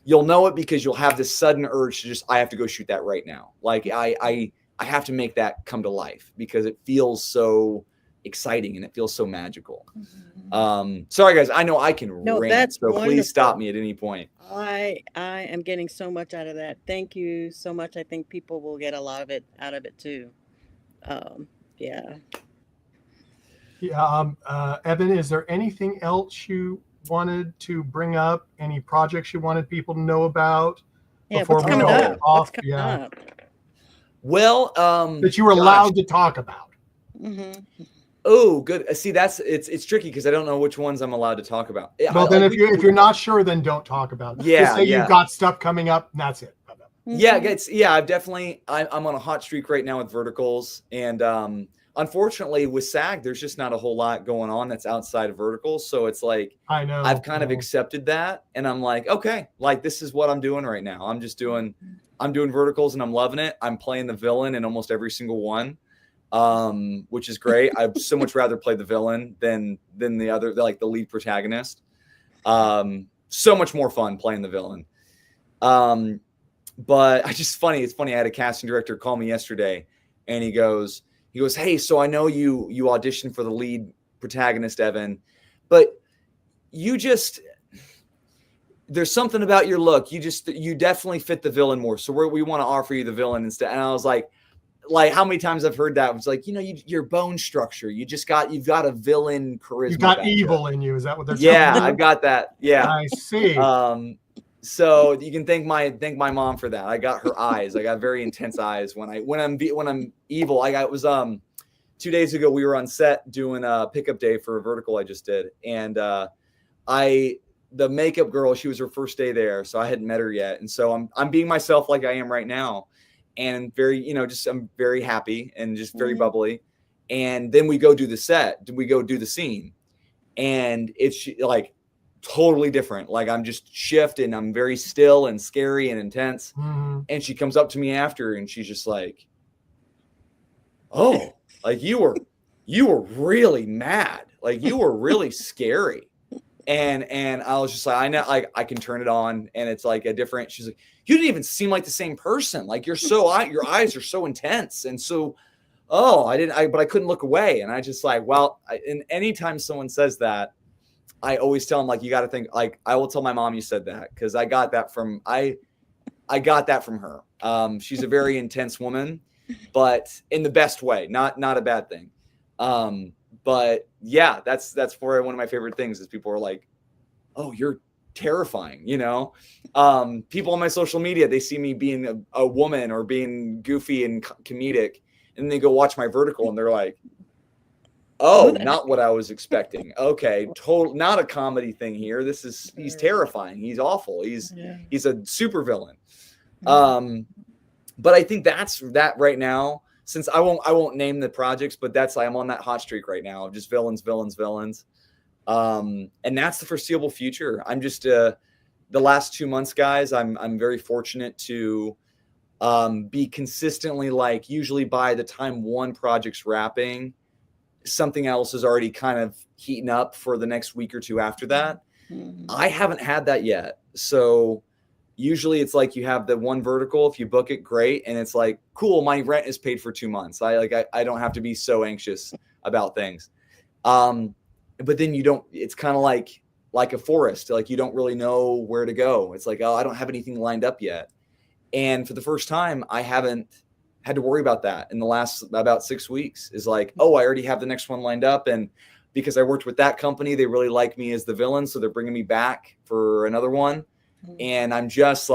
you'll know it because you'll have this sudden urge to I have to go shoot that right now. Like I have to make that come to life because it feels so exciting and it feels so magical. Sorry guys, I know I can rant, so wonderful. Please stop me at any point. I am getting so much out of that. Thank you so much. I think people will get a lot of it out of it too. Yeah. Yeah. Evan, is there anything else you wanted to bring up? Any projects you wanted people to know about Yeah. before What's we coming call up? it off? What's coming Yeah. up? Well, That you were gosh. allowed to talk about. Mm-hmm. Oh, good. See, it's tricky because I don't know which ones I'm allowed to talk about. Well, then if you're not sure, then don't talk about it. Yeah, Just say you've got stuff coming up, and that's it. Yeah, I've definitely. I'm on a hot streak right now with verticals, and unfortunately with SAG, there's just not a whole lot going on that's outside of verticals. So it's like I know I've kind of accepted that, and I'm like, okay, like this is what I'm doing right now. I'm doing verticals, and I'm loving it. I'm playing the villain in almost every single one, which is great. I'd so much rather play the villain than the other, like the lead protagonist. So much more fun playing the villain. But it's funny. I had a casting director call me yesterday, and he goes, hey, so I know you auditioned for the lead protagonist, Evan, but there's something about your look. You definitely fit the villain more. So we want to offer you the villain instead. And I was like how many times I've heard that? It's like, your bone structure. You've got a villain charisma. You've got evil in you. Is that what they're saying? Yeah, I've got that. Yeah. I see. So you can thank my mom for that. I got her eyes. I got very intense eyes when I'm evil. It was 2 days ago. We were on set doing a pickup day for a vertical I just did, and the makeup girl, she was her first day there, so I hadn't met her yet, and so I'm being myself like I am right now, and very I'm very happy and just very bubbly, and then we go do the set. We go do the scene, and it's like totally different. Like I'm just shifting. I'm very still and scary and intense. Mm-hmm. And she comes up to me after, and she's just like, "Oh, like you were really mad. Like you were really scary." And I was just like, I know, like I can turn it on, and it's like a different. She's like, "You didn't even seem like the same person. Like your eyes are so intense, and so." Oh, but I couldn't look away, and I just like, well, and anytime someone says that, I always tell them, like, you got to think, like, I will tell my mom you said that, because I got that from her. She's a very intense woman, but in the best way, not a bad thing. But yeah, that's for one of my favorite things is people are like, "Oh, you're terrifying," People on my social media, they see me being a woman or being goofy and comedic, and they go watch my vertical, and they're like, "Oh, not what I was expecting." Okay, not a comedy thing here. He's terrifying. He's awful. He's a super villain. But I think that's that right now. Since I won't name the projects, but I'm on that hot streak right now of just villains. And that's the foreseeable future. I'm just the last 2 months, guys. I'm very fortunate to be consistently, like, usually by the time one project's wrapping, something else is already kind of heating up for the next week or two after that. I haven't had that yet. So usually it's like you have the one vertical. If you book it, great. And it's like, cool, my rent is paid for 2 months. I don't have to be so anxious about things. But then it's kind of like a forest. Like you don't really know where to go. It's like, oh, I don't have anything lined up yet. And for the first time, I haven't had to worry about that in the last about 6 weeks. Is like, oh, I already have the next one lined up. And because I worked with that company, they really like me as the villain. So they're bringing me back for another one. And I'm just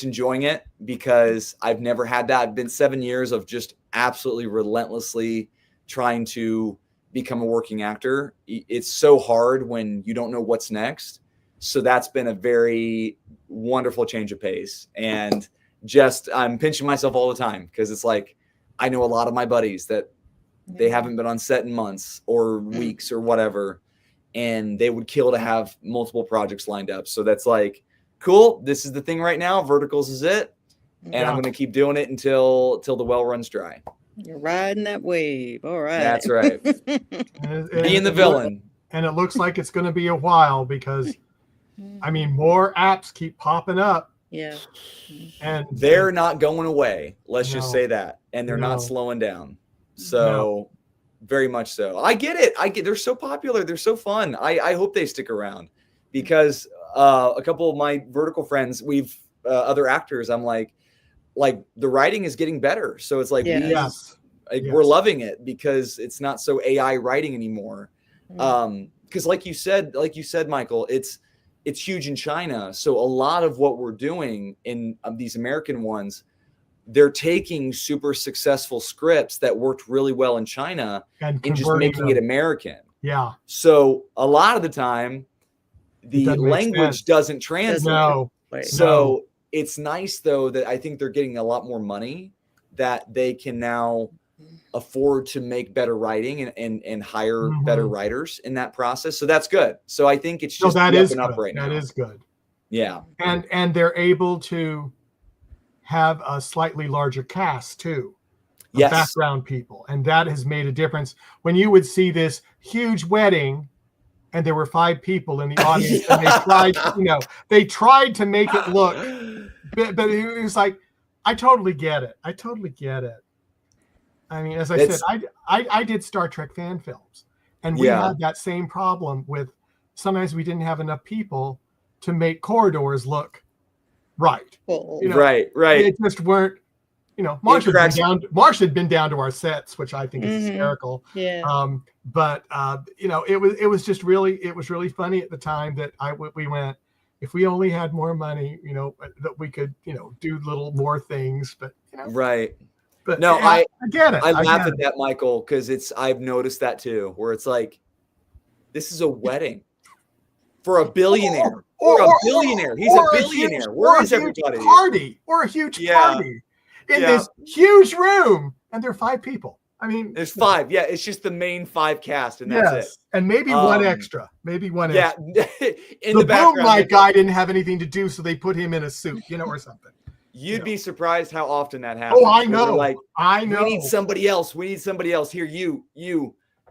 enjoying it because I've never had that. It's been 7 years of just absolutely relentlessly trying to become a working actor. It's so hard when you don't know what's next. So that's been a very wonderful change of pace. And I'm pinching myself all the time because it's like, I know a lot of my buddies that they haven't been on set in months or weeks or whatever, and they would kill to have multiple projects lined up. So that's like, cool. This is the thing right now. Verticals is it. And I'm going to keep doing it until the well runs dry. You're riding that wave. All right. That's right. Being the villain. And it looks like it's going to be a while because, I mean, more apps keep popping up. Yeah. And they're not going away. Let's just say that. And they're not slowing down. So very much so. I get it. They're so popular. They're so fun. I hope they stick around because a couple of my vertical friends, other actors, I'm like like the writing is getting better. So it's like, yes. We're loving it because it's not so AI writing anymore. Because like you said, Michael, it's huge in China. So a lot of what we're doing in these American ones, they're taking super successful scripts that worked really well in China and just making it American. Yeah. So a lot of the time, the language doesn't translate. No. So it's nice though that I think they're getting a lot more money that they can now afford to make better writing and hire better writers in that process. So that's good. So I think it's just that is up right now. That is good. Yeah. And they're able to have a slightly larger cast too. Yes. Background people. And that has made a difference. When you would see this huge wedding and there were 5 people in the audience and they tried to make it look, but it was like, I totally get it. I mean, as I said, I did Star Trek fan films, and we had that same problem with sometimes we didn't have enough people to make corridors look right. Right. They just weren't, Marsh had been down to our sets, which I think is hysterical. Yeah. But it was just really funny at the time that we went, if we only had more money, that we could, do little more things, but right. But no, I get it. I laugh at that, Michael, because I've noticed that too, where it's like, this is a wedding for a billionaire. Or a billionaire. He's a billionaire. Where is everybody? Or a huge party in this huge room, and there are 5 people. I mean, there's 5. Yeah, it's just the main 5 cast, and that's it. And maybe one extra. Extra. Yeah, in the background, boom light guy didn't have anything to do, so they put him in a suit, or something. You'd be surprised how often that happens. Oh, I know. Like, I know. We need somebody else. Here, you,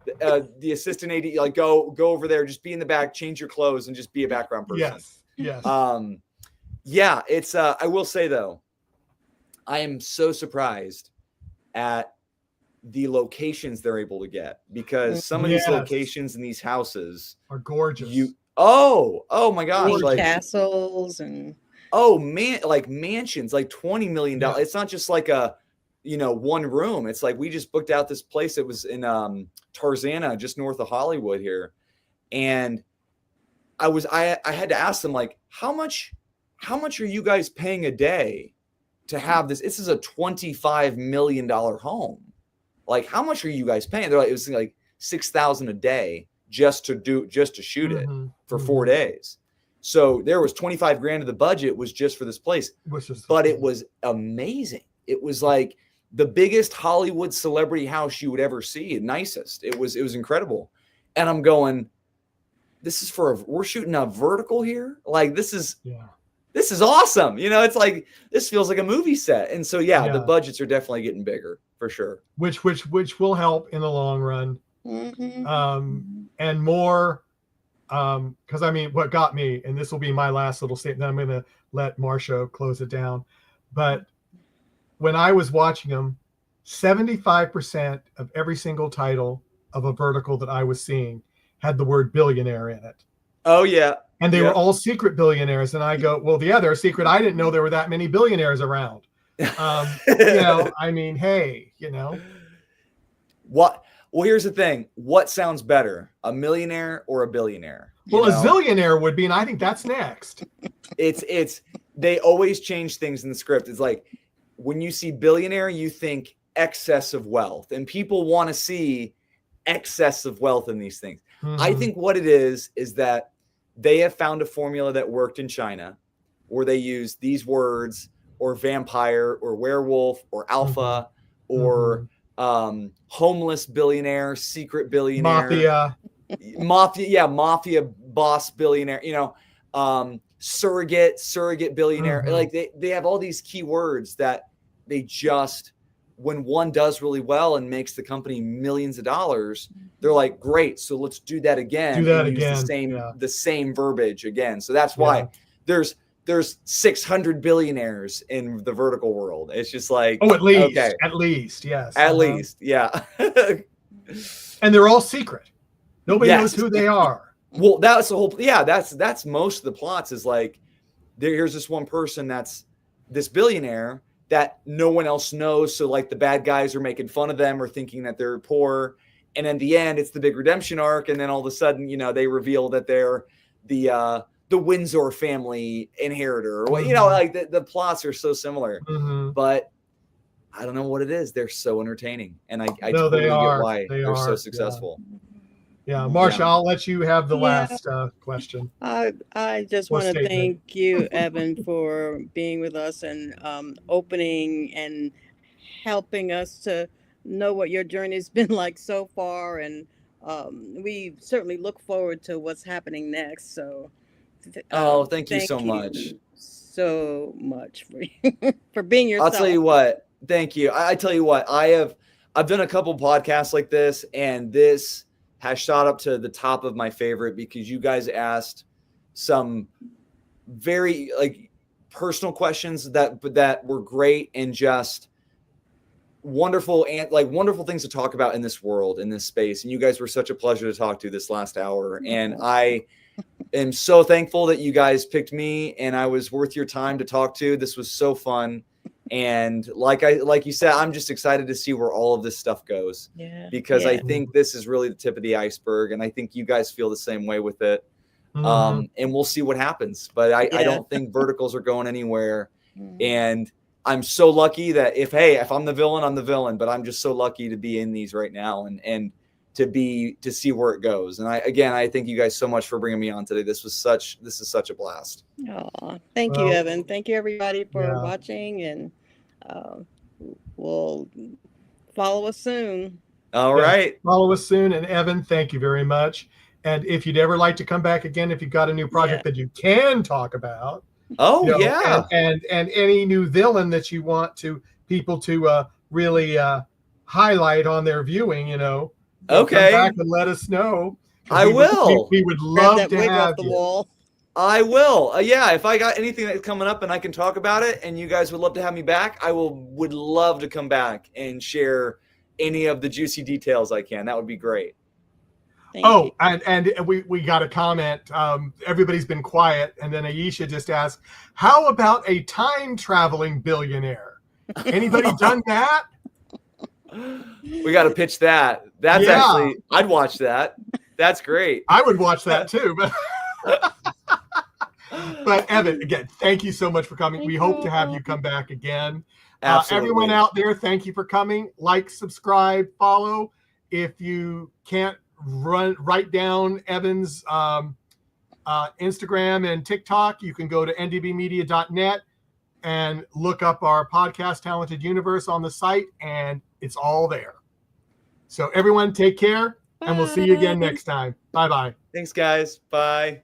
the assistant AD, like go over there, just be in the back, change your clothes, and just be a background person. Yes. Yeah. It's. I will say though, I am so surprised at the locations they're able to get, because some of these locations in these houses are gorgeous. Oh my gosh, like castles and. Oh man, like mansions, like $20 million. Yeah. It's not just like a, one room. It's like we just booked out this place. It was in Tarzana, just north of Hollywood here. And I had to ask them, like, how much are you guys paying a day to have this? This is a $25 million home. Like, how much are you guys paying? They're like, it was like $6,000 a day just to shoot it for 4 days. So there was 25 grand of the budget was just for this place, but it was amazing. It was like the biggest Hollywood celebrity house you would ever see, nicest. It was incredible. And I'm going, we're shooting a vertical here. Like this is awesome. It's like, this feels like a movie set. And so, the budgets are definitely getting bigger for sure. Which will help in the long run. And more, because I mean, what got me, and this will be my last little statement, then I'm going to let Marcia close it down. But when I was watching them, 75% of every single title of a vertical that I was seeing had the word billionaire in it. Oh yeah. And they were all secret billionaires. And I go, well, they're secret. I didn't know there were that many billionaires around. I mean, hey, What? Well, here's the thing. What sounds better, a millionaire or a billionaire? Well, a zillionaire would be, and I think that's next. They always change things in the script. It's like when you see billionaire, you think excess of wealth, and people want to see excess of wealth in these things. I think what it is that they have found a formula that worked in China, where they use these words, or vampire, or werewolf, or alpha, or homeless billionaire, secret billionaire, mafia boss billionaire, surrogate billionaire. Like they have all these key words that they just, when one does really well and makes the company millions of dollars, they're like, great, so let's do that again. The same verbiage again. So that's why there's 600 billionaires in the vertical world. It's just like, at least, yes. At least, yeah. And they're all secret. Nobody knows who they are. Well, that's the whole, that's most of the plots is like, here's this one person that's this billionaire that no one else knows. So like the bad guys are making fun of them or thinking that they're poor. And in the end, it's the big redemption arc. And then all of a sudden, they reveal that they're the Windsor family inheritor, or like the plots are so similar, but I don't know what it is. They're so entertaining. And I totally get why they're so successful. Yeah. Marcia, I'll let you have the last question. I just want to thank you, Evan, for being with us and opening and helping us to know what your journey has been like so far. And we certainly look forward to what's happening next. So thank you so much. So much for being yourself. I'll tell you what. Thank you. I tell you what, I've done a couple podcasts like this, and this has shot up to the top of my favorite because you guys asked some very like personal questions that were great and just wonderful and like wonderful things to talk about in this world, in this space. And you guys were such a pleasure to talk to this last hour. And I am so thankful that you guys picked me and I was worth your time to talk to. This was so fun. And like you said, I'm just excited to see where all of this stuff goes, because I think this is really the tip of the iceberg. And I think you guys feel the same way with it. And we'll see what happens. But I don't think verticals are going anywhere. And I'm so lucky that if I'm the villain, I'm the villain. But I'm just so lucky to be in these right now and to see where it goes. And I thank you guys so much for bringing me on today. This is such a blast. Oh, thank you, Evan. Thank you, everybody, for watching, and we'll follow us soon. All right. Follow us soon. And Evan, thank you very much. And if you'd ever like to come back again, if you've got a new project that you can talk about. And any new villain that you want people to really highlight on their viewing, come back and let us know. I will. We would love to have you. Wall. I will. If I got anything that's coming up and I can talk about it and you guys would love to have me back, I would love to come back and share any of the juicy details I can. That would be great. Thank you. And we got a comment. Everybody's been quiet. And then Aisha just asked, how about a time traveling billionaire? Anybody done that? We got to pitch that. That's actually, I'd watch that. That's great. I would watch that too. But Evan, again, thank you so much for coming. We hope to have you come back again. Everyone out there, thank you for coming. Like, subscribe, follow. If you can't write down Evan's Instagram and TikTok, you can go to ndbmedia.net and look up our podcast, Talented Universe, on the site, and it's all there. So everyone, take care, and we'll see you again next time. Bye-bye. Thanks, guys. Bye.